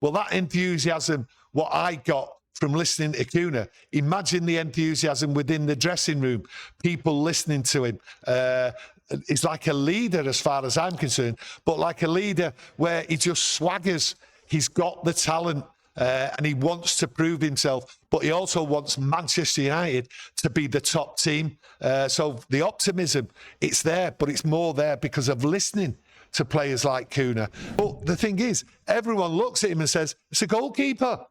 Well, that enthusiasm, what I got from listening to CUNHA, imagine the enthusiasm within the dressing room, people listening to him. He's like a leader as far as I'm concerned, but like a leader where he just swaggers. He's got the talent and he wants to prove himself, but he also wants Manchester United to be the top team. So the optimism, it's there, but it's more there because of listening to players like CUNHA. But the thing is, everyone looks at him and says, it's a goalkeeper.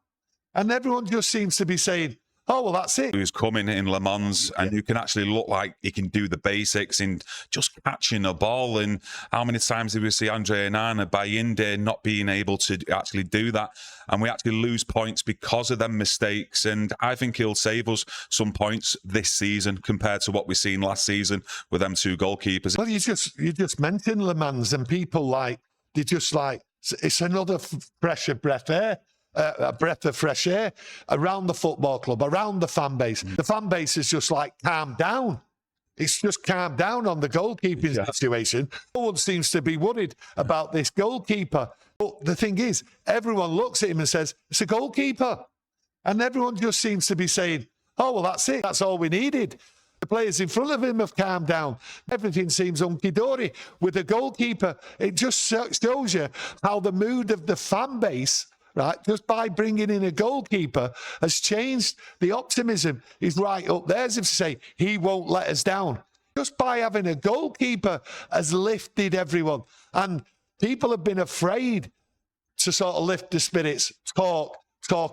And everyone just seems to be saying, oh, well, that's it. Who's coming in Le Mans and who can actually look like he can do the basics in just catching a ball. And how many times did we see Andre Onana by Inde not being able to actually do that? And we actually lose points because of them mistakes. And I think he'll save us some points this season compared to what we've seen last season with them two goalkeepers. Well, you just mentioned Le Mans, and people they're just like, it's another breath of air. A breath of fresh air around the football club, around the fan base. The fan base is just like calmed down. It's just calmed down on the goalkeeping situation. No one seems to be worried about this goalkeeper. But the thing is, everyone looks at him and says, it's a goalkeeper. And everyone just seems to be saying, oh, well, that's it. That's all we needed. The players in front of him have calmed down. Everything seems hunky-dory with the goalkeeper. It just shows you how the mood of the fan base, right, just by bringing in a goalkeeper, has changed. The optimism is right up there, as if to say, he won't let us down. Just by having a goalkeeper has lifted everyone. And people have been afraid to sort of lift the spirits, talk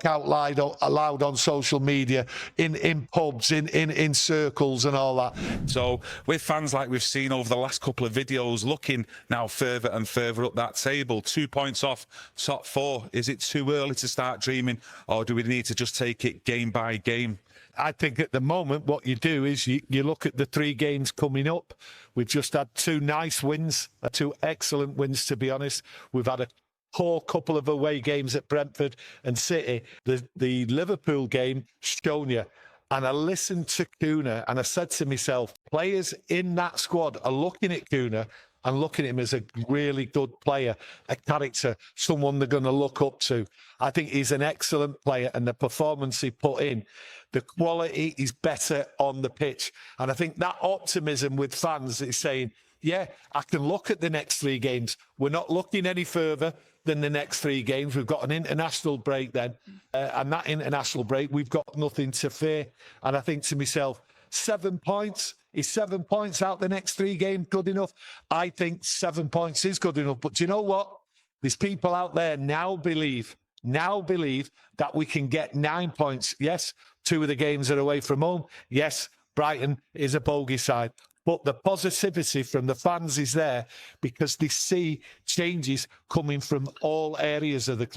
out loud on social media, in pubs, in circles and all that. So with fans like we've seen over the last couple of videos, looking now further and further up that table, 2 points off top four, is it too early to start dreaming, or do we need to just take it game by game? I think at the moment what you do is you look at the 3 games coming up. We've just had 2 nice wins, 2 excellent wins, to be honest. We've had a poor couple of away games at Brentford and City. The Liverpool game shown you. And I listened to CUNHA and I said to myself, players in that squad are looking at CUNHA and looking at him as a really good player, a character, someone they're going to look up to. I think he's an excellent player, and the performance he put in, the quality is better on the pitch. And I think that optimism with fans is saying, yeah, I can look at the next 3 games. We're not looking any further than the next 3 games. We've got an international break then. And that international break, we've got nothing to fear. And I think to myself, 7 points, is 7 points out the next 3 games good enough? I think 7 points is good enough. But do you know what? There's people out there now believe that we can get 9 points. Yes, 2 of the games are away from home. Yes, Brighton is a bogey side. But the positivity from the fans is there because they see changes coming from all areas of the club.